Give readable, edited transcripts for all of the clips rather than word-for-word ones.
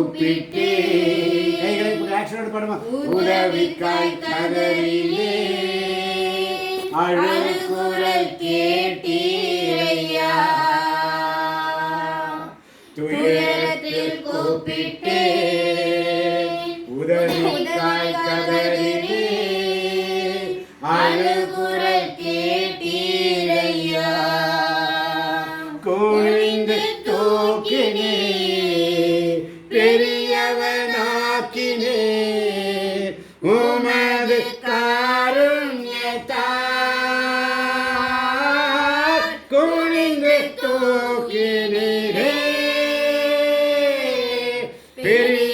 கூப்பிட்டு கைகளை ஆக்ஷன் பண்ணுமா உதவிக்காய் கதறிலே அழுகுரல் கேட்டீரையா துயரத்தில் கூப்பிட்டு உதவிக்காய் கதறிலே அழுகுரல் கேட்டீரையா குனிந்து தூக்கினே பெரியவனாக்கினே உமது காருண்யத்தால் குனிந்து தூக்கினீரே பெரியவனாக்கினீரே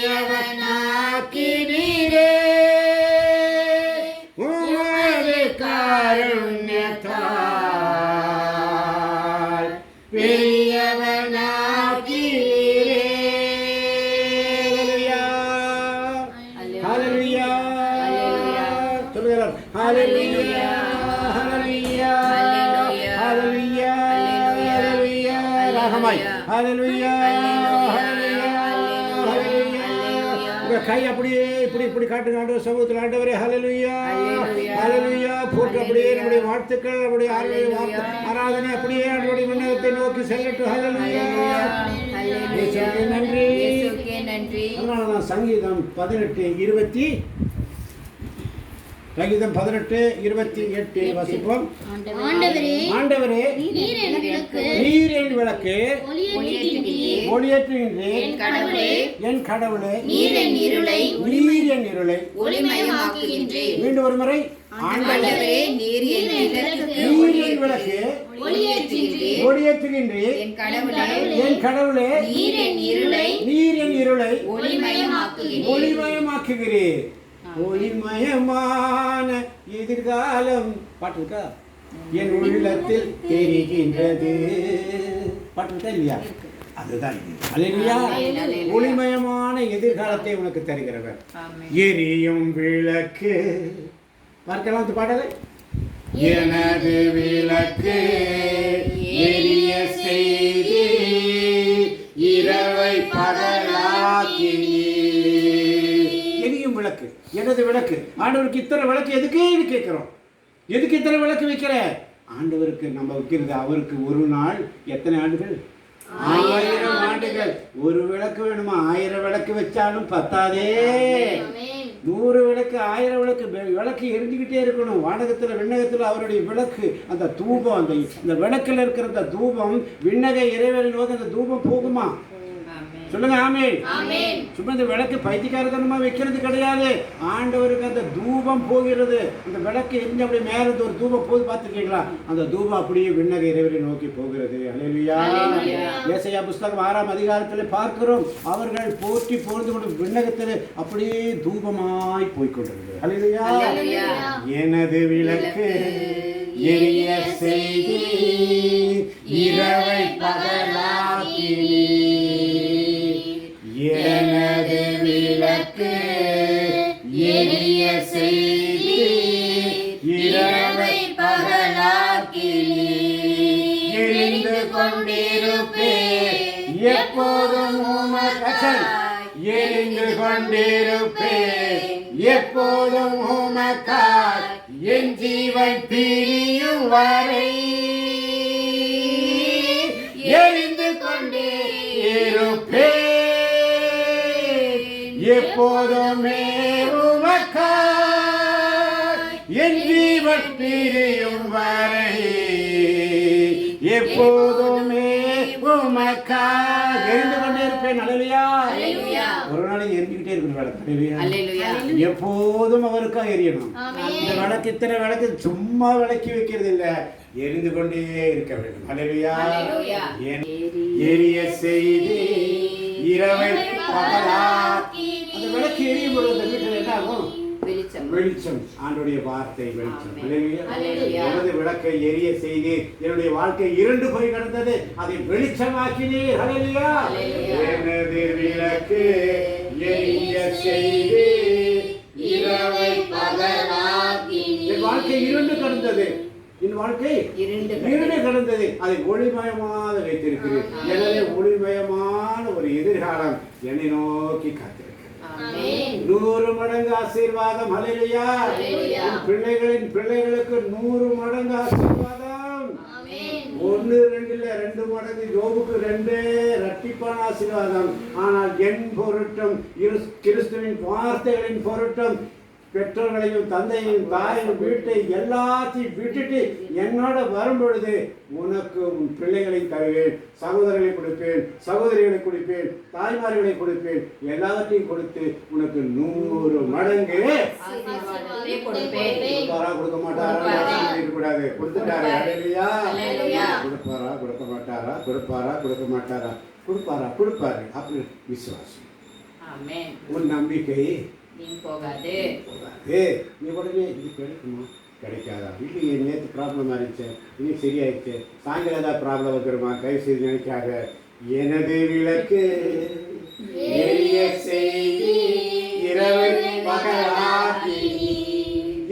உமது காருண்யத்தால் பெரியவனாக்கினீரே. ஹல்லேலூயா சொல்லுகிறார். ஹல்லேலூயா ஹல்லேலூயா ஹல்லேலூயா ஹல்லேலூயா ரஹமாய் ஹல்லேலூயா ஹல்லேலூயா ஹல்லேலூயா. உங்க கை அப்படியே இப்படி காட்டுங்க ஆண்டவர் சமூகத்தில். ஆண்டவரே ஹல்லேலூயா ஹல்லேலூயா போட்டு அப்படியே நம்முடைய வாழ்த்துக்கள் நம்முடைய ஆராதனை அப்படியே ஆண்டவருடைய விண்ணகத்தை நோக்கி செல்லட்டும். ஹல்லேலூயா நன்றி. அதனாலதான் சங்கீதம் 18:28 வாசிப்போம். ஆண்டவரே நீர் என் விளக்கு ஒளியேற்றுகின்றேன் என் கடவுளே நீர் என் இருளை ஒளிமயமாக்குகின்றேன். மீண்டும் ஒரு முறை. ஆண்டவரே நீர் என் விளக்கு ஒளியேற்றுகின்றேன் என் கடவுளே நீர் என் இருளை ஒளிமயமாக்குகிறேன். ஒளிமயமான எதிர்காலம் பாட்டு இருக்கா? என் உள்ளத்தில் தெரிகின்றது பாட்டு இருக்கா இல்லையா? அதுதான் அல்லேலூயா. ஒளிமயமான எதிர்காலத்தை உனக்கு தருகிறவர். எரியும் விளக்கு பார்க்கலாம் அந்த பாடலை. எனது விளக்கு எரிய செய்து இரவை பகலாக்கினீர். எரியும் விளக்கு எனது விளக்கு. ஆண்டவருக்கு இத்தனை விளக்கு எதுக்கு கேட்கிறோம்? எதுக்கு இத்தனை விளக்கு வைக்கிற? ஆண்டவருக்கு நம்ம வைக்கிறது அவருக்கு ஒரு நாள் எத்தனை ஆண்டுகள்? 1000 ஆண்டுகள். ஒரு விளக்கு வேணுமா? 1000 விளக்கு வச்சாலும் பத்தாதே. 100 விளக்கு 1000 விளக்கு எரிஞ்சுக்கிட்டே இருக்கணும். வானகத்தில் விண்ணகத்தில் அவருடைய விளக்கு அந்த தூபம் அந்த விளக்கில் இருக்கிற அந்த தூபம் விண்ணக இறைவனை நோக்கி அந்த தூபம் போகுமா? சொல்லுங்க ஆமென். சும்மா இந்த விளக்கு பைத்தியக்காரத்தனமா வைக்கிறது கிடையாது. ஆண்டவருக்கு அந்த தூபம் போகிறது. அந்த விளக்கு எரிஞ்சு அப்படியே மேல ஒரு தூபம் போது பார்த்துருக்கீங்களா? அந்த தூபம் அப்படியே விண்ணக இறைவனை நோக்கி போகிறது. அல்லேலூயா. ஏசாயா புஸ்தகம் 6ஆம் அதிகாரத்தில் பார்க்கிறோம். அவர்கள் போற்றி போர்ந்து கொண்டு விண்ணகத்தில் அப்படியே தூபமாய் போய்கொண்டிருக்கிறது. அல்லேலூயா. எனது விளக்கு எரிய செய்தி இரவை பகலாக்கினீர். எனது விளக்கு எரிய செய்தி இரவை பகலாக்கினீர். எரிந்து கொண்டிருப்பேன் எப்போதும் உமக்காய். எரிந்து கொண்டிருப்பேன் எப்போதும் உமக்காய். என் ஜீவன் பிரியும் வரை எரிந்து கொண்டே இருப்பேன் எப்போதுமே உமக்காய். என் ஜீவன் பிரியும் வரை எப்போதுமே உமக்காய் எரிந்து கொண்டே இருப்பேன். அல்லேலூயா. ஒரு நாளைக்கு எரிஞ்சுக்கிட்டே இருக்கணும் விளக்கு. அல்லேலூயா. எப்போதும் அவருக்காக எரியணும். இந்த விளக்கு இத்தனை விளக்கு சும்மா விளக்கி வைக்கிறது இல்லை, எரிந்து கொண்டே இருக்க வேண்டும். அல்லேலூயா. எரிய செய்தி இரவை பகலாக்கி. அந்த விளக்கு எரியும் பொழுது வீட்டில் என்ன ஆகும்? வெளிச்சம். ஆண்டவருடைய வார்த்தை வெளிச்சம். எனது விளக்கை எரிய செய்து என்னுடைய வாழ்க்கை இருண்டு போய் கிடந்தது, அதை வெளிச்சமாக்கினீர். அல்லேலூயா. எனது விளக்கு எரிய செய்து இரவை பகலாக்கினீர். என் வாழ்க்கை இருண்டு கிடந்தது, என் வாழ்க்கை இருண்டு கிடந்தது, அதை ஒளிமயமாக வைத்திருக்கிறேன். எனவே ஒளிமயமான ஒரு எதிர்காலம் என்னை நோக்கி காத்திருக்கிறது. 100 மடங்கு ஆசீர்வாதம். ஹல்லேலூயா. பிள்ளைகளின் பிள்ளைகளுக்கு 100 மடங்கு ஆசீர்வாதம். 1 2 இல்ல 2 மடங்கு. யோபுக்கு 2 இரட்டிப்பான ஆசீர்வாதம். ஆனால் என் பொருட்டும் கிறிஸ்துவின் வார்த்தைகளின் பொருட்டும் பெற்றோர்களையும் தந்தையும் தாயும் வீட்டை எல்லாத்தையும் விட்டுட்டு என்னோட வரும் பொழுது உனக்கு உன் பிள்ளைகளை தருவேன், சகோதரர்களை கொடுப்பேன், சகோதரிகளை கொடுப்பேன், தாய்மார்களை கொடுப்பேன், எல்லாத்தையும் கொடுத்து உனக்கு 100 மடங்கு கொடுப்பாரா கொடுக்க மாட்டாரா கூடாது. கொடுத்துட்டாரு. கொடுப்பாரா கொடுக்க மாட்டாரா, கொடுப்பாரா கொடுக்க மாட்டாரா, கொடுப்பாரா கொடுப்பாரு. அப்படி விசுவாசம், உன் நம்பிக்கை போகாது. நீ உடனே இது கிடைக்குமா கிடைக்காதா, இல்லையே நேற்று ப்ராப்ளம் ஆயிடுச்சு, இன்னைக்கு சரியாயிடுச்சு, சாயங்காலம் ஏதாவது ப்ராப்ளம் வந்துருமா, கை செய்து நினைக்காத. எனது விளக்கு எரிய செய்தி இரவு பகலாகி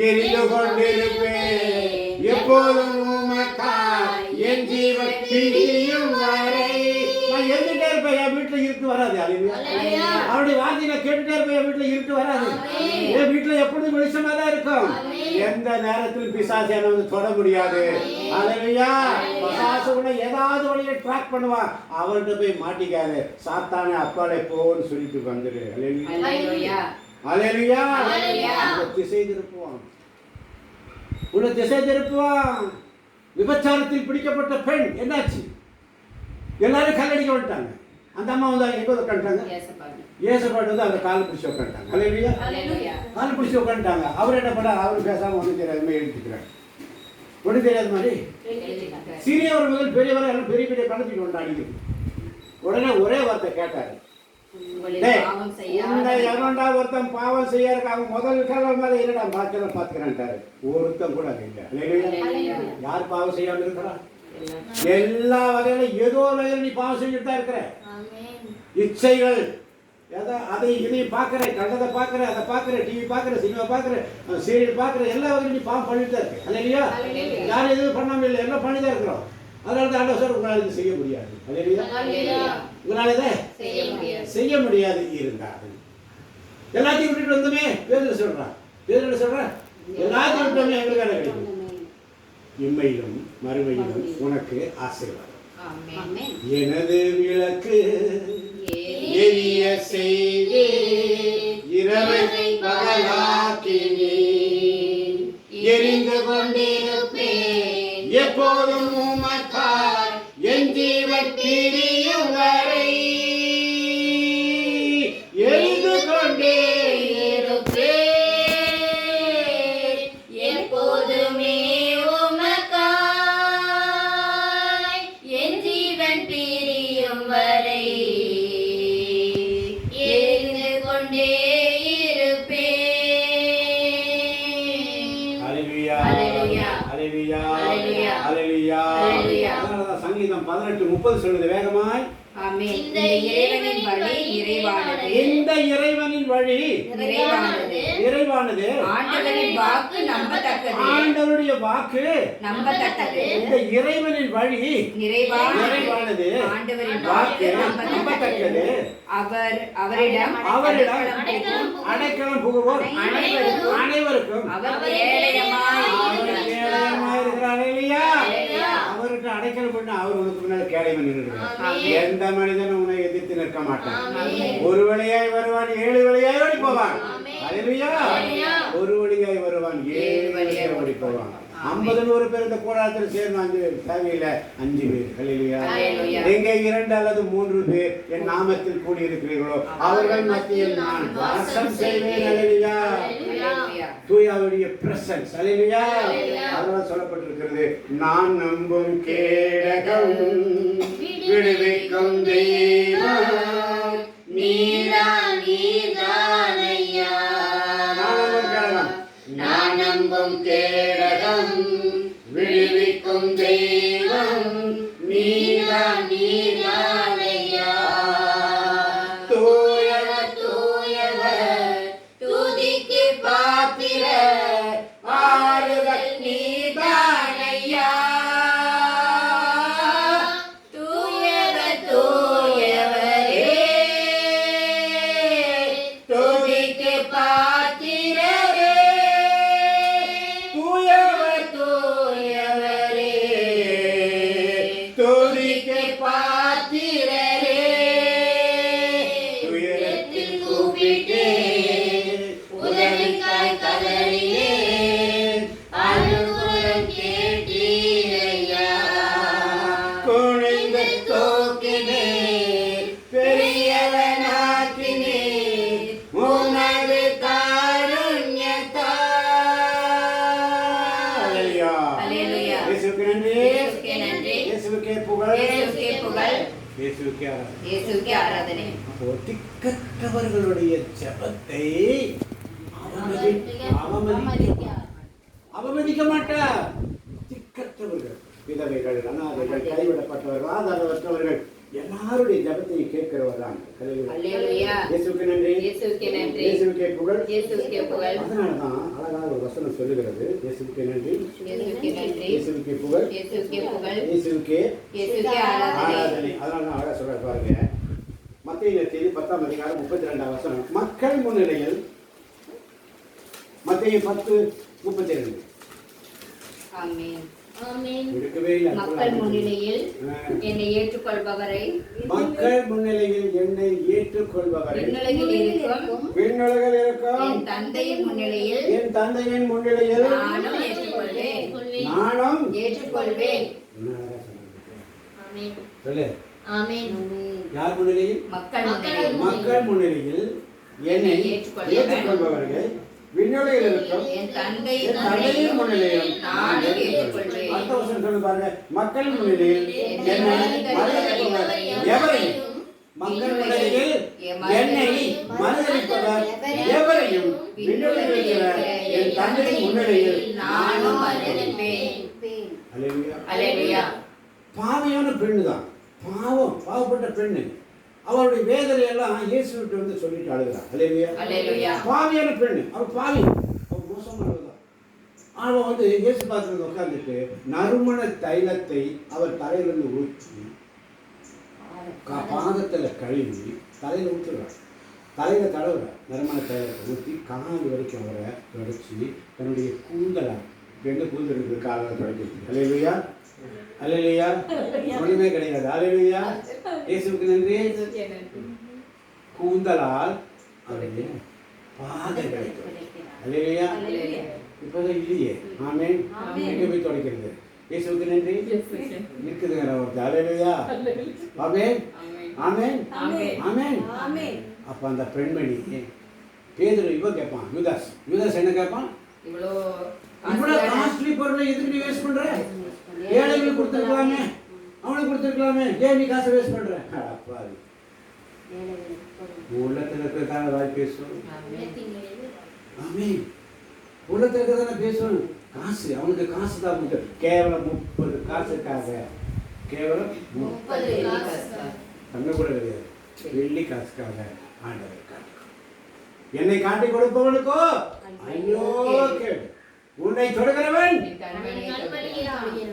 எரிந்து கொண்டிருப்பேன் எப்போதும் உமக்காய் என் ஜீவன் பிரியும் வரை. நான் எழுதிட்டே இருப்பேன், என் வீட்டுல இருட்டு வராது. அவருடைய வார்த்தையை நான் கேட்டுட்டே இருப்பேன், என் வீட்டுல இருட்டு வராது. என் வீட்டுல எப்பொழுதும் வெளிச்சமா தான் இருக்கும். எந்த நேரத்திலும் பிசாசு என்ன வந்து தொட முடியாது. அல்லேலூயா. பிசாசு கூட ஏதாவது வழியை ட்ராக் பண்ணுவான், அவர்கிட்ட போய் மாட்டிக்காது. சாத்தானே அப்பாலே போன்னு சொல்லிட்டு வந்துரு. அல்லேலூயா. அல்லேலூயா. திசை திருப்புவான், உன்னை திசை திருப்புவான். விபச்சாரத்தில் பிடிக்கப்பட்ட பெண் என்னாச்சு? எல்லாரும் கல்லடிக்க விட்டாங்க. அந்த அம்மா வந்து எங்க உட்காந்துட்டாங்க, ஏசப்பாட்டு வந்து அந்த கால் பிடிச்சி உட்காந்துட்டாங்க. அல்லேலூயா. கால் பிடிச்சி உட்காந்துட்டாங்க. அவர் என்ன பண்ணார்? அவரு பேசாம ஒன்றும் தெரியாத மாதிரி எழுதிக்கிறார். ஒன்றும் தெரியாத மாதிரி சிறியவர் முதல் பெரியவர் எல்லாம் பெரிய பெரிய கணத்துக்கு கொண்டாடிக்குது. உடனே ஒரே வார்த்தை கேட்டாரு, எவன்டா ஒருத்தன் பாவம் செய்யறதுக்கு அவன் முதல் காலம் மேல என்னடா பாத்திரம் பாத்துக்கிறான்ட்டாரு. ஒருத்தன் கூட அது இல்லை. யார் பாவம் செய்யாம இருக்கிறா? எல்லா வகையிலும் ஏதோ வகையில நீ பாவம் செஞ்சுட்டு தான் இருக்கிற. இச்சைகள் அதை இதையும் பார்க்குற, கண்டதை பார்க்குற, அதை பார்க்குற, டிவி பார்க்குற, சினிமா பார்க்குற, சீரியல் பார்க்குற, எல்லா வகையிலும் நீ பாவம் பண்ணிட்டு தான் இருக்கு. அல்லையா? யாரும் எதுவும் பண்ணாம இல்லை, எல்லாம் பண்ணி தான் இருக்கிறோம். அதனால தான் ஆண்டவர் சார் உங்களால் இது செய்ய முடியாது. அல்லையா? உங்களால இதை செய்ய முடியாது. இருந்தாரு எல்லாத்தையும் விட்டுட்டு வந்தோமே. பேதுரு சொல்றான், பேதுரு சொல்றான், எல்லாத்தையும் விட்டோமே எங்களுக்கு கிடைக்கும். இம்மையிலும் மறுமையிலும் உனக்கு ஆசீர்வாதம். எனது விளக்கு எரிய செய்து இரவை பகலாக்கி எரிந்து கொண்டிருப்பேன் எப்போதும் உமக்காய் என் ஜீவன் பிரியும் வரை. எரிந்து கொண்டே இருப்பேன் எப்போதுமே உமக்காய் என் ஜீவன் பிரியும் வரை. எரிந்து கொண்டே இருப்பேன். அல்லேலூயா. அல்லேலூயா. அல்லேலூயா. அல்லேலூயா. அல்லேலூயா. சங்கீதம் 18:30 சொல்லுது வேகமாய். இந்த இறைவனின் வழி நிறைவானது. இந்த இறைவனின் வழி நிறைவானது. ஆண்டவரின் வாக்கு நம்பத்தக்கது. ஆண்டவருடைய வாக்கு நம்பத்தக்கது. இந்த இறைவனின் வழி நிறைவானது. ஆண்டவரின் வாக்கு நம்பத்தக்கது. அவரிடம் அடைக்கலம் புகுவோர் அனைவருக்கும் அவர் ஏழையமாய் அவர்கிட்ட அடைக்கலம் பண்ண அவர் உனக்கு முன்னாடி கேளைவன் இருக்கிறார். எந்த மனிதனும் உன்னை எதிர்த்து நிற்க மாட்டான். ஒரு வழியாய் வருவான், 7 வழியாய் ஓடி போவான். அல்லேலூயா. ஒரு வழியாய் வருவான், 7 வழியாய் ஓடி போவான். 50 பேர் இந்த கூடாரத்தில் சேர்ந்து தேவையில்லை 5 பேர். அல்லேலூயா. எங்கே 2 அல்லது 3 பேர் என் நாமத்தில் கூடி இருக்கிறீர்களோ அவர்கள் மத்தியில் நான் வாசம் செய்வேன். அல்லேலூயா. தூயாவுடைய பிரசன்ஸ். அல்லேலூயா. அதனால சொல்லப்பட்டிருக்கிறது, நான் நம்பும் கேடகம் விடுவிக்கும் தெய்வம் நீதான் நீதானையா. நான் நம்பும் கேடகம் விடுவிக்கும் தெய்வம் நீதான் நீதானையா. தூயவர் தூயவர் துதிக்கு பாத்திர ஆறுதல் நீதானையா. தூயவர் தூயவரே இயேசுவுக்கே ஆராதனை. இயேசுவுக்கே ஆராதனை. அப்போ திக்கற்றவர்களுடைய ஜெபத்தை அவமதிக்க மாட்டார். திக்கற்றவர்கள், விதவைகள், அனாதைகள், கைவிடப்பட்டவர்கள், ஆதாரமற்றவர்கள் எல்லாருடைய ஜெபத்தையும் கேட்கிறவர் தான். அல்லேலூயா. இயேசுவுக்கு நன்றி. இயேசுவுக்கே நன்றி. இயேசுவுக்கே புகழ். இயேசுவுக்கே புகழ். அதனாலதான் அழகான ஒரு வசனம் சொல்லுகிறது, இயேசுவுக்கே நன்றி, இயேசுவுக்கே நன்றி. இயேசுவுக்கே புகழ், இயேசுவுக்கே புகழ். இயேசுவுக்கே இயேசுவுக்கே ஆராதனை. ஆராதனை. அதனாலதான் அழகா சொல்ற பாருங்க, மத்தேயு நற்செய்தி 10ஆம் அதிகாரம் 32ஆம் வசனம். மக்கள் முன்னிலையில், மத்தேயு 10:32. ஆமென். இருக்கவே இல்லை. மக்கள் முன்னிலையில் என்னை ஏற்றுக்கொள்பவரை, மக்கள் முன்னிலையில் என்னை ஏற்றுக்கொள்பவரை, விண்ணுலகில் இருக்கும் விண்ணுலகில் இருக்கும் என் தந்தையின் முன்னிலையில் என் தந்தையின் முன்னிலையில் நானும் ஏற்றுக்கொள்வேன். நானும் ஏற்றுக்கொள்வேன். சொல்லு. ஆமென். யார் முன்னிலையில்? மக்கள் முன்னிலையில் மக்கள் முன்னிலையில் என்னை ஏற்றுக்கொள்பவர்கள் விண்ணுலகில் இருக்கும் என் என் தந்தையின் தந்தையின் முன்னிலையில் நானும் ஏற்றுக்கொள்வேன். அடுத்த வசனம் சொல்லு பாருங்க, மக்கள் முன்னிலையில் என்னை மறுதலிப்பவர் எவரையும், மக்கள் முன்னிலையில் என்னை மறுதலிப்பவர் எவரையும் விண்ணுலகில் இருக்கிற என் தந்தையின் முன்னிலையில் நானும் மறுதலிப்பேன். அல்லேலூயா. அல்லேலூயா. பாவியான பெண்ணு தான், பாவப்பட்ட பெண்ணு. அவருடைய வேதனை எல்லாம் இயேசுவிட்டு வந்து சொல்லிட்டு அழுகிறார். அல்லேலூயா. அல்லேலூயா. பாவியான பெண்ணு, அவள் பாவி, அவள் மோசமானவதான். அவள் வந்து இயேசு பாத்திரத்தில் உட்கார்ந்துட்டு நறுமண தைலத்தை அவர் தலையிலிருந்து ஊற்றி பாதத்துல கழுவி தலையில ஊற்றுறார், தலையில தடவுறார். நறுமண தைலத்தை ஊற்றி காது வரைக்கும் அவரை தொடச்சி தன்னுடைய கூந்தலை, எங்க கூந்தல் இருக்குது காலில் தொடக்கிறது. அல்லேலூயா. அல்லேலூயா. ஒண்ணுமே கிடையாது. அல்லேலூயா. இயேசுவுக்கு நன்றி. கூந்தலால் அவருடைய பாதங்களை அல்லேலூயா. இப்போதான் இல்லையே. ஆமென். எங்க போய் தொடக்கிறது? இயேசுவுக்கு நன்றி. இருக்குதுங்க நமக்கு. அல்லேலூயா. ஆமென். ஆமென். ஆமென். அப்ப அந்த பெண்மணி பேதுரு இவன் கேட்பான், யூதாஸ் என்ன கேட்பான்? இவ்வளவு காஸ்ட்லி பொருளை எதுக்கு நீ வேஸ்ட் பண்ற? ஏழைகளுக்கு கொடுத்துருக்கலாமே, அவனுக்கு கொடுத்துருக்கலாமே, ஏன் நீ காசை வேஸ்ட் பண்ற? அப்பாவி. உள்ளத்துல இருக்கிறதான வாய் பேசும். ஆமென். உள்ளத்துல இருக்கிறதான பேசும். காசு, அவனுக்கு காசு தான் முக்கியம். கேவலம் 30 காசுக்காக, கேவலம் 30 காசு, தங்க கூட கிடையாது, வெள்ளி காசுக்காக ஆண்டவர் காட்டிக்கோ. என்னை காட்டி கொடுப்பவனுக்கோ ஐயோ கேடு. உன்னை தொடுகிறவன்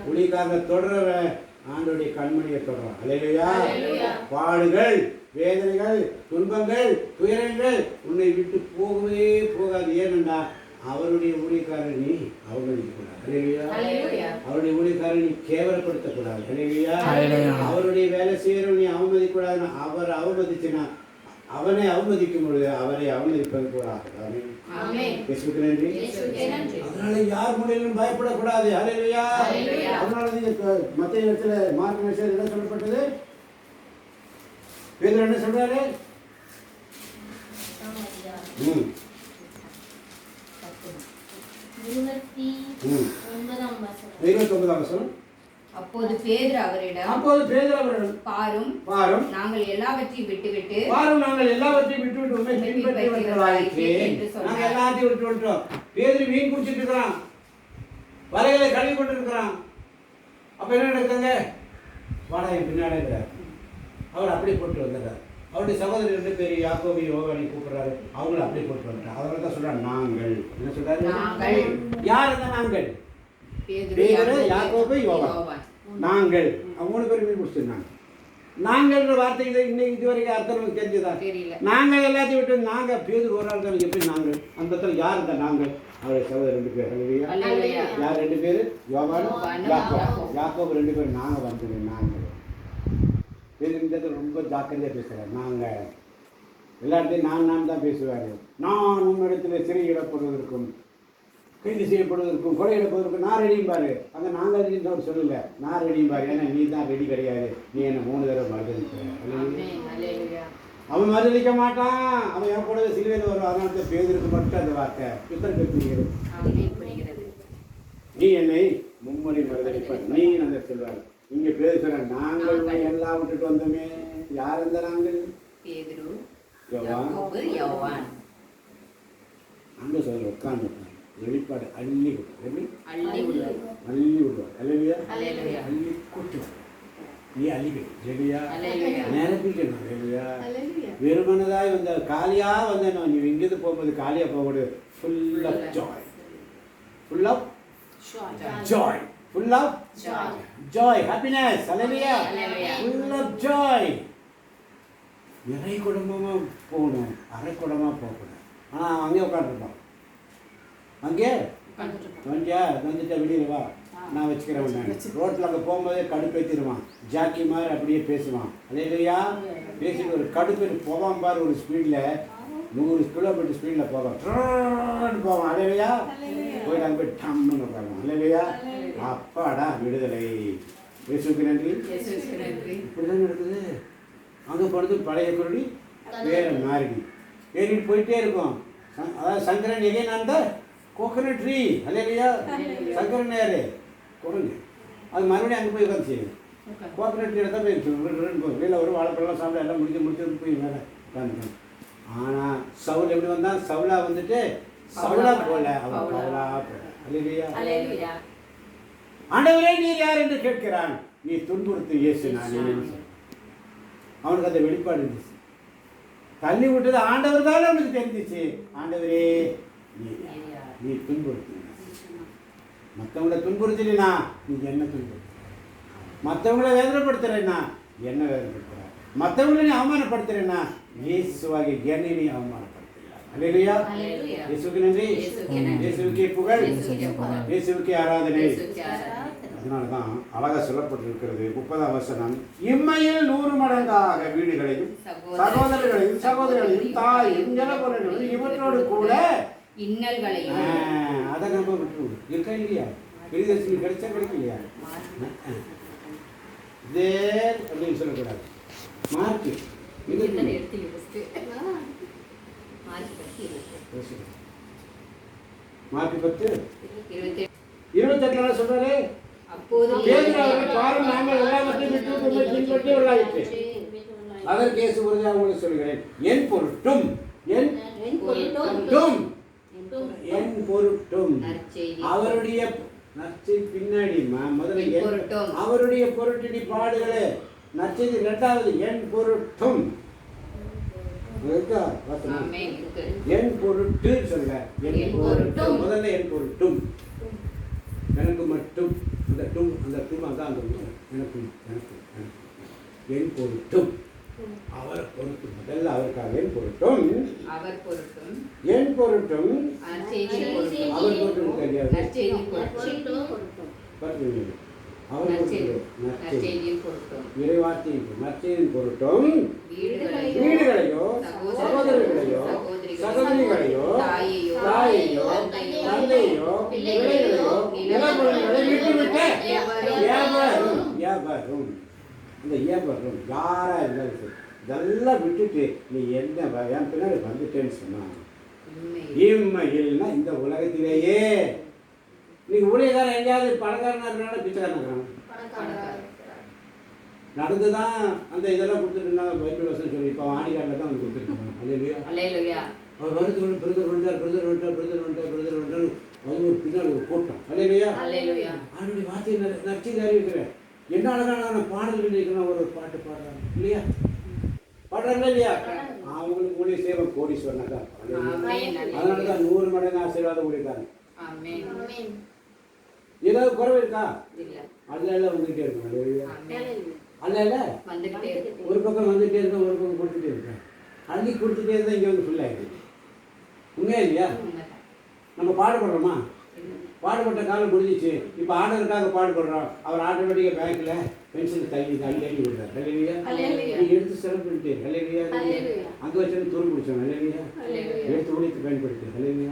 புலிக்காக தொடரவன் ஆண்டோடைய கண்மணியை தொடரான். அல்லேலூயா. பாடுகள், வேதனைகள், துன்பங்கள், துயரங்கள் உன்னை விட்டு போகவே போகாது. ஏனென்றா அவருடைய ஊழியக்காரன் நீ அவமதிக்கக்கூடாது. அல்லேலூயா. அவருடைய ஊழியக்காரன் நீ கேவலப்படுத்தக்கூடாது. அல்லேலூயா. அவருடைய வேலை செய்யறவன் நீ அவமதிக்கூடாது. அவர் அவமதிச்சினா அவனை அவமதிக்கும் பொழுது அவரை அவமதிப்பது கூடாது. இயேசுவுக்கு நன்றி. அதனால யார் முன்னிலும் பயப்படக்கூடாது. அல்லேலூயா. அதனால நீங்க மத்திய இடத்துல மார்க் மெசேஜ் என்ன சொல்லப்பட்டது? பேதுரு என்ன சொல்றாரு? 29ஆம் வசனம். அப்போது பேதுரு அவரிடம் பாரும் நாங்கள் எல்லாவற்றையும் விட்டுவிட்டு உண்மை பின்பற்றியவர்களாயிற்று. நாங்கள் எல்லாத்தையும் விட்டுவிட்டோம். பேதுரு மீன் குடிச்சிட்டு இருக்கிறான், வலைகளை கழுவி கொண்டு இருக்கிறான். அப்ப என்ன நடக்குதுங்க? வாடகை பின்னாடி அவர் அப்படி போட்டு வந்துடுறார். அவருடைய சகோதரர் 2 பேர் யாக்கோபு யோவானை கூப்பிடுறாரு, அவங்களும் அப்படி போட்டு வந்துட்டார். அதனால தான் சொல்றாங்க நாங்கள். என்ன சொல்றாரு? யார் தான் நாங்கள்? பேதுரு, யாக்கோபு, யோவான். நாங்கள் 3 பேர் மீன் குடிச்சிருந்தாங்க. நாங்கள்ன்ற வார்த்தைகளை இன்னைக்கு இதுவரைக்கும் அர்த்தம் நமக்கு தெரிஞ்சுதா? நாங்கள் எல்லாத்தையும் விட்டு நாங்க பேதுரு ஒரு ஆள் தான். எப்படி நாங்கள்? அந்த இடத்துல யார் தான் நாங்கள்? அவருடைய சகோதரர் 2 பேர். அல்லேலூயா. யார் 2 பேர்? யோவான், யாக்கோபு 2 பேர். நாங்க வந்தது நாங்கள். பேதுரு ரொம்ப ஜாக்கிரதையா பேசுறாரு. நாங்க எல்லாத்தையும் நான் தான் பேசுவாரு. நான் உன்னிடத்தில் சிறையிடப்படுவதற்கும் கைது செய்யப்படுவதற்கும் கொலையிடப்படுவதற்கும் நான் ரெடியும் பாரு. அங்கே நாங்கள் ரெடின்னு அவர் சொல்லல, நான் ரெடியும் பாரு. ஏன்னா நீ தான் ரெடி கிடையாது, நீ என்னை 3 தடவை மறுதளிக்கிற. அவன் மறுதளிக்க மாட்டான், அவன் என் கூட சிலுவையில் வரும். அதனால பேதுருக்கு மட்டும் அந்த வார்த்தை யுத்தம் புரிகிறது. நீ என்னை மும்முறை மறுதளிப்ப நீ அந்த சொல்வார். இங்க பேசுற நாங்கள் எல்லாம் விட்டுட்டு வந்தோமே. யார் அந்த நாங்கள்? பேதுரு, யோவான். யாக்கோபு, யோவான். அங்க சொல்ற உட்கார்ந்து வெளிப்பாடு அள்ளி விடுவார். அள்ளி விடுவார். அள்ளி விடுவார். அல்லேலூயா. அல்லேலூயா. அள்ளி கொட்டுவார். நீ அள்ளிவை. அல்லேலூயா. அல்லேலூயா. நிரப்பிக்கணும். அல்லேலூயா. வெறுமனதாய் வந்த காலியா வந்தேன். நீ இங்கிருந்து போகும்போது காலியா போகக்கூடாது. Full of joy. Full of joy. Full of joy. Happiness. Hallelujah. Full of joy. நிறை குடும்பமா போகணும், அரை குடமா போகக்கூடாது. ஆனால் அங்கே உட்காந்துருப்பான். அங்கே வந்துட்டா வெளியில் வா, நான் வச்சுக்கிறேன். நான் ரோட்டில் அங்கே போகும்போதே கடுப்பேற்றிடுவான். ஜாக்கி மாதிரி அப்படியே பேசுவான். அல்லேலூயா. பேசிட்டு ஒரு கடுப்பு போவான் பாரு. ஒரு ஸ்பீடில் 100 கிலோமீட்டர் ஸ்பீடில் போவான். போவான். அல்லேலூயா. போய் அங்கே போய் டம்முன்னு உட்காருவான். அல்லேலூயா. அப்பாடா விடுதலை. இயேசுவுக்கு நன்றி. இப்படி தான் நடக்குது. அங்கே போனது பழைய குருடி வேற மாறிடி ஏறிட்டு போயிட்டே இருக்கும். அதாவது சங்கரன் எகைன் அந்த கோகனட் ட்ரீ. அல்லேலூயா. சங்கரன் யாரு? குரங்கு. அது மறுபடியும் அங்கே போய் உட்காந்து செய்யுது. கோகனட் ட்ரீ தான் போயிருக்கு. வெளியில் ஒரு வாழைப்பழம் சாப்பிட எல்லாம் முடிச்சு போய் மேலே உட்காந்து. ஆனால் சவுல் எப்படி வந்தான்? சவுலா வந்துட்டு சவுலா போல, அவன் பவுலா போல. அல்லேலூயா. ஆண்டவரே நீர் யார் என்று கேட்கிறான். நீ துன்புறுத்து இயேசு நான். அவனுக்கு அந்த வெளிப்பாடு இருந்துச்சு. தள்ளி விட்டது ஆண்டவர் தான் அவனுக்கு தெரிஞ்சிச்சு. ஆண்டவரே நீ துன்புறுத்து. மற்றவங்களை துன்புறுத்தலினா நீ என்ன துன்புறுத்த? மற்றவங்களை வேதனைப்படுத்துறேன்னா என்ன வேதனைப்படுத்துற? மற்றவங்களை நீ அவமானப்படுத்துறேன்னா இயேசுவாகிய என்னை நீ அவமானப்படுத்துகிறார். அல்லேலூயா. இயேசுவுக்கு நன்றி. இயேசுவுக்கே புகழ். இயேசுவுக்கே ஆராதனை. அதனால தான் அழகா சொல்லப்பட்டிருக்கிறது 30ஆம் வசனம். இம்மையில் 100 மடங்காக வீடுகளையும் சகோதரர்களையும் சகோதரிகளையும் தாயும் ஜனபுரங்களையும் இவற்றோடு கூட இன்னல்களையும். அதை நம்ம விட்டுருவோம். இருக்கா இல்லையா? எளிதர்சி கிடைச்சா கிடைக்கலையா? இதே அப்படின்னு சொல்லக்கூடாது. மார்க்கு மார்க்கு 10:28 சொல்றாரு. அப்போது பாரும் நாங்கள் எல்லாவற்றையும் விட்டு உம்மை பின்பற்றியவர்களாயிற்று. அதற்கு இயேசு உறுதியாக உங்களுக்கு சொல்கிறேன், என் பொருட்டும் அவருடைய நற்செய்தி பின்னாடி முதல்ல அவருடைய பொருட்டடி பாடுகளே நற்செய்தி. 2வது என் பொருட்டும். என் பொருட்டு சொல்ல. என் பொருட்டும். முதல்ல என் பொருட்டும். எனக்கு மட்டும் அந்த டும் அதான் அந்த எனக்கும் என் பொருட்டும். அவர் பொருட்டு முதல்ல அவருக்காக என் பொருட்டும். என் பொருட்டும். அவர் பொருட்டும் தெரியாது. இறைவார்த்தையின் நற்செய்தியின் பொருட்டும் வீடுகளையோ சகோதரர்களையோ சகோதரிகளையோ தாயையோ தந்தையோ பிள்ளைகளையோ நிலபுலங்களை விட்டுவிட்டு வியாபாரம் அந்த வியாபாரம் யாரா இருந்தாலும் இதெல்லாம் விட்டுட்டு நீ என்ன என் பின்னாடி வந்துட்டேன்னு சொன்னான். இம்மையில்னா இந்த உலகத்திலேயே நீங்க ஊழியக்காரன் எங்கேயாவது பணக்காரனா இருக்கிறனால பிச்சைக்காரன் நடந்துதான் அந்த இதெல்லாம் கொடுத்துட்டு பைபிள் வசனம் சொல்லி இப்போ ஆணிக்காரில் தான் வந்து கொடுத்துருக்காங்க. அல்லேலூயா. அவர் வருது பிரதர் வந்துட்டார் அது ஒரு பின்னாடி ஒரு கூட்டம். அல்லேலூயா. அவனுடைய வார்த்தையை நற்செய்தி அறிவிக்கிறேன். என்ன அழகான பாடல்கள் இருக்கணும். ஒரு பாட்டு பாடுறாங்க இல்லையா? பாடுறாங்களா இல்லையா? அவங்களுக்கு ஊழிய சேவை கோடீஸ்வரன் தான். அதனால தான் 100 மடங்கு ஆசீர்வாதம் ஊழியக்காரன். ஏதாவது குறைவு இருக்கா? அல்ல வந்துகிட்டே இருக்கும். அல்ல ஒரு பக்கம் வந்துகிட்டே இருக்கேன், ஒரு பக்கம் கொடுத்துட்டே இருக்கேன். அள்ளி கொடுத்துட்டே இருந்தால் இங்கே வந்து ஃபுல்லாகிடுது. உண்மையா இல்லையா? நம்ம பாடுபடுறோமா? பாடுபட்ட காலம் முடிஞ்சிச்சு. இப்போ ஆர்டருக்காக பாடுபடுறோம். அவர் ஆட்டோமேட்டிக்காக பேங்க்கில் பென்ஷன் தள்ளி விடுறாரு. அல்லேலூயா. நீ எடுத்து செலவு பண்ணிட்டு அல்லேலூயா. அங்கே வச்சு துரு பிடிச்சோம். அல்லேலூயா. எடுத்து ஊழியத்தை பயன்படுத்து. அல்லேலூயா.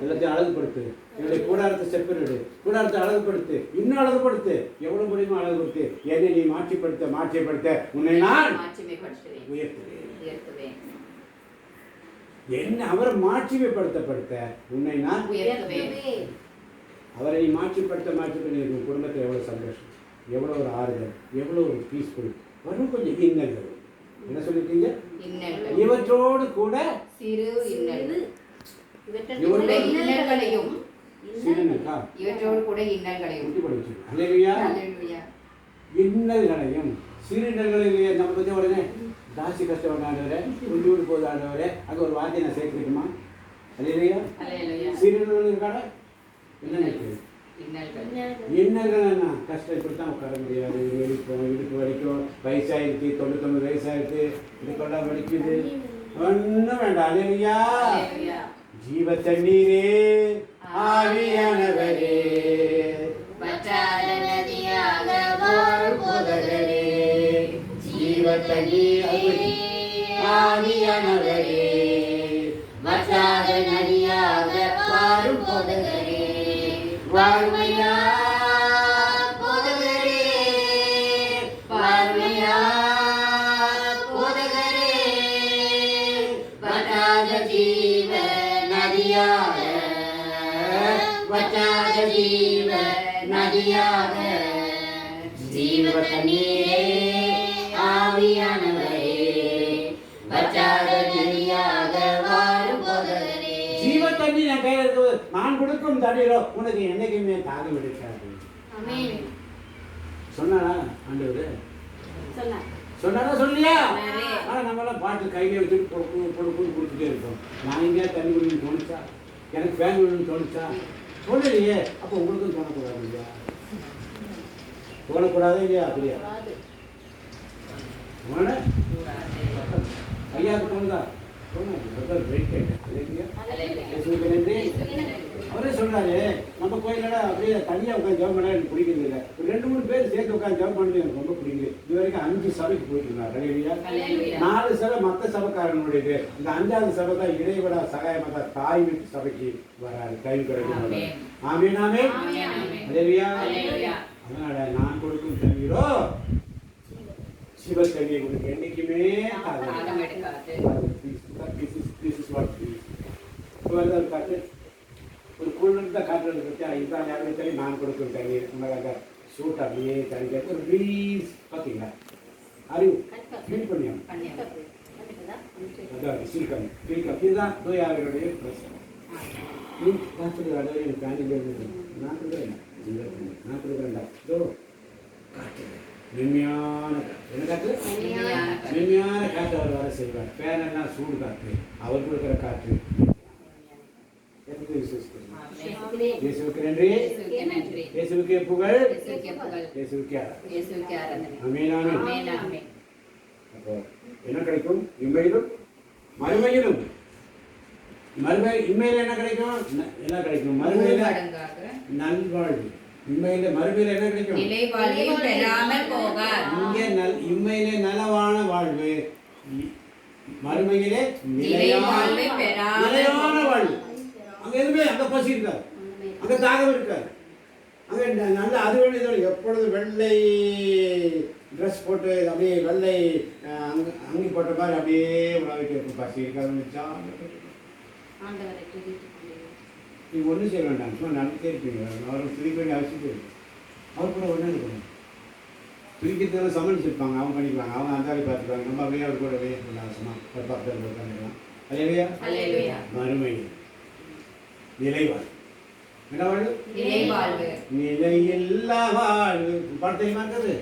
எல்லாத்தையும் அழகுபடுத்து. என்னுடைய கூடாரத்தை செப்பரிடு. கூடாரத்தை அழகுபடுத்து. இன்னும் அழகுபடுத்து. எவ்வளவு முடியுமோ அழகுபடுத்து. என்னை நீ மாற்றிப்படுத்த உன்னை நான் உயர்த்துவேன். என்ன அவரை மாற்றிமைப்படுத்த உன்னை நான் உயர்த்துவேன். அவரை நீ மாற்றிப்படுத்த குடும்பத்தில் எவ்வளவு சந்தோஷம். எவ்வளோ ஒரு ஆறுதல், எவ்வளோ ஒரு பீஸ்ஃபுல். வரும் கொஞ்சம் இன்னல்கள். என்ன சொல்லியிருக்கீங்க? இன்னல்கள். இவற்றோடு கூட சிறு இன்னல்கள். இவற்றோடு இன்னல்களையும் சிறுநக்கா இவற்றோடு கூட இன்னல்களையும். குட்டி படிச்சு அல்லேலூயா. அல்லேலூயா. இன்னல்களையும் சிறு இன்னல்களையும் நம்ம பற்றி உடனே ஜாஸ்தி கஷ்டப்பட்ட ஆண்டவரே, கொஞ்சோடு போது ஆண்டவரே, அங்கே ஒரு வார்த்தையை நான் சேர்த்துக்கிட்டுமா? அல்லேலூயா. அல்லேலூயா. சிறு இன்னல்கள் இருக்காடா? என்ன இருக்குது? இன்னல்கள். இன்னல்கள் என்ன? கஷ்டம் இப்படி தான் உட்கார முடியாது, இடுப்பு இடுப்பு வலிக்கும், வயசாயிடுச்சு, 99 வயசாயிடுச்சு, இடுப்பெல்லாம் வலிக்குது, ஒன்றும் வேண்டாம். அல்லேலூயா. அல்லேலூயா. ஜீவ தண்ணீரே ஆவியானவரே, வற்றாத நதியாக வாழும் போதகரே, ஜீவ தண்ணீரே ஆவியானவரே, வற்றாத நதியாக வாழும் போதகரே, வாழ்மையா போதகரே, வாழ்மையா போதகரே, வற்றாத ஜீவ நதியாக, வற்றாத ஜீவ நதியாக, ஜீவ தண்ணீரே ஆவியானவரே, வற்றாத நதியாக வாழும் போதகரே. ஜீவ தண்ணி என் கையில் இருக்குது, நான் கொடுக்கும் தண்ணீரோ உனக்கு என்னைக்குமே தாகம் எடுக்காது. ஆமென். சொன்னாரா ஆண்டவர்? சொன்னார். சொன்னாரா சொல்லியா? சொன்னாரே. ஆனால் நம்மளாம் பாட்டு கையில வச்சுட்டு பொழுப்பு கொடுத்துட்டே இருக்கோம். நான் எங்கேயா தண்ணி குடிக்கணும்னு தோணுச்சா? எனக்கு ஃபேன் வேணும்னு தோணுச்சா? சொல்லலையே. அப்போ உங்களுக்கும் தோணக்கூடாது இல்லையா? தோணக்கூடாது இல்லையா? அப்படியா? தோண ஐயாவுக்கு தோணுதா? அவரே சொல்றாரு, நம்ம கோயிலோட அப்படியே தனியாக உட்காந்து ஜெபம் பண்ண எனக்கு பிடிக்கிறது இல்லை. ஒரு 2-3 பேர் சேர்த்து உட்காந்து ஜெபம் பண்ணது எனக்கு ரொம்ப பிடிக்குது. இது வரைக்கும் 5 சபைக்கு போயிட்டு இருந்தார். அல்லேலூயா. 4 சபை மற்ற சபைக்காரனுடையது. இந்த 5வது சபை தான் இடைவிடா சகாயமாக தாய் வீட்டு சபைக்கு வராரு. கை கிடைக்கும். ஆமீன் ஆமீன். அல்லேலூயா. அல்லேலூயா. அதனால நான் கொடுக்கும் தண்ணீரோ சிவ தண்ணியை கொடுக்க என்னைக்குமே தாகம் எடுக்காது. காற்று ஒரு குளிர்ந்த காற்று பற்றி இதுதான் யாரும் தண்ணி நான் கொடுக்கும் தண்ணீர். உங்களாக சூட் அப்படியே தண்ணி ஒரு ப்ளீஸ் பார்த்தீங்களா? அறிவு ஃபீல் பண்ணியாங்க. அதான் சிரிக்கம் சிரிக்கம். இதுதான் தூயாவினுடைய பிரச்சனை. நான் சொல்லுவேன் எனக்கு பேண்டில் நான் கொடுக்குறேன், நான் கொடுக்குறேன்டா. இதோ காற்று மென்மையான காற்று. என்ன காற்று? மென்மையான காற்று அவர் வர செய்வார். ஃபேனெல்லாம் சூடு காற்று, அவர் கொடுக்குற காற்று. இயேசுவுக்கு நன்றி, இயேசுவுக்கு புகழ், இயேசுவுக்கு ஆராதனை. ஆமென் ஆமென். அப்போ என்ன கிடைக்கும்? இம்மையிலும் மறுமையிலும். இம்மையில என்ன கிடைக்கும்? என்ன கிடைக்கும்? மறுமையில நல்வாழ்வு. இம்மையில மறுமையில என்ன கிடைக்கும்? நிலைவாழ்வை பெறாமல் போகார். இங்கே இம்மையிலே நலவான வாழ்வு, மறுமையிலே நிலைவாழ்வை நிலையான வாழ்வு. அங்க எதுவுமே அங்க பசி இருக்காது, அங்க தாகம் இருக்காது, அங்க நல்ல அது வேண்டியதோடு எப்பொழுது வெள்ளை ட்ரெஸ் போட்டு அப்படியே வெள்ளை அங்கி போட்ட மாதிரி அப்படியே உணவுக்கு இருக்கும். பசி இருக்காது. நீங்கள் ஒன்றும் செய்ய வேண்டாம், சும்மா நடந்துட்டே இருப்பீங்க. அவருக்கு துதிக்க வேண்டிய அவசியம் இருக்கு. அவர் கூட ஒன்றும் இருக்கணும். துதிக்கிறதுல சமன்சிருப்பாங்க, அவங்க பண்ணிக்குவாங்க, அவங்க அந்த வேலையை பார்த்துக்குவாங்க. நம்ம அப்படியே அவர் கூட வெளியே அவசரமாக ஒரு பக்கத்தில் உட்காந்துக்கலாம். அல்லேலூயா. மறுமை நிலைவாழ்வு. என்ன வாழ்வு? நிலைவாழ்வு. நிலையில்லா வாழ்வு. பாட்டு தெரியுமா இருக்குது?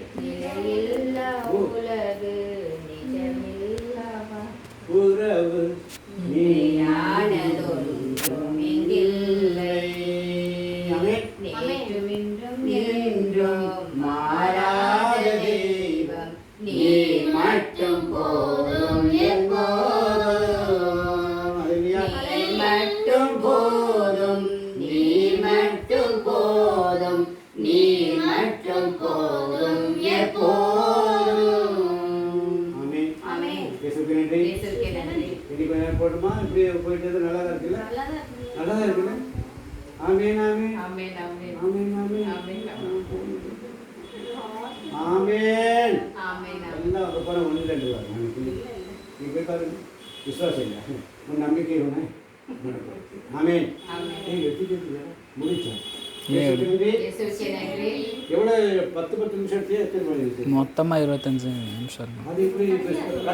உறவு மாறாத தெய்வம் நீ மட்டும் போதும் எப்போதும். மட்டும் போதும், நீ மட்டும் போதும், நீ மட்டும் போதும் எப்போதும். ஆமென் ஆமென். இயேசுவுக்கு நன்றி. இயேசுவுக்கு நன்றி. இன்னைக்கு கொஞ்ச நேரம் போடுமா? இப்படி போயிட்டு நல்லா தான் இருக்குல்ல? நல்லா தான் இருக்குல்ல? ஆமென் ஆமென். ஆமென் ஆமென். ஆமென் ஆமென். ஆமென் ஆமென். ஆமென். எல்லாம் அப்புறம் ஒன்று ரெண்டு வரும். நீ போய் பாருங்க. விசுவாசம் இல்லை, உன் நம்பிக்கை ஒன்று. ஆமென். நீங்க எப்படி முடிச்சா இயேசுவுக்கு நன்றி. இயேசுவுக்கே நன்றி. எவ்வளவு 10 நிமிஷத்தையே எத்தனை மணி இருக்கு? மொத்தமாக 25 நிமிஷம் இருக்கும். அது எப்படி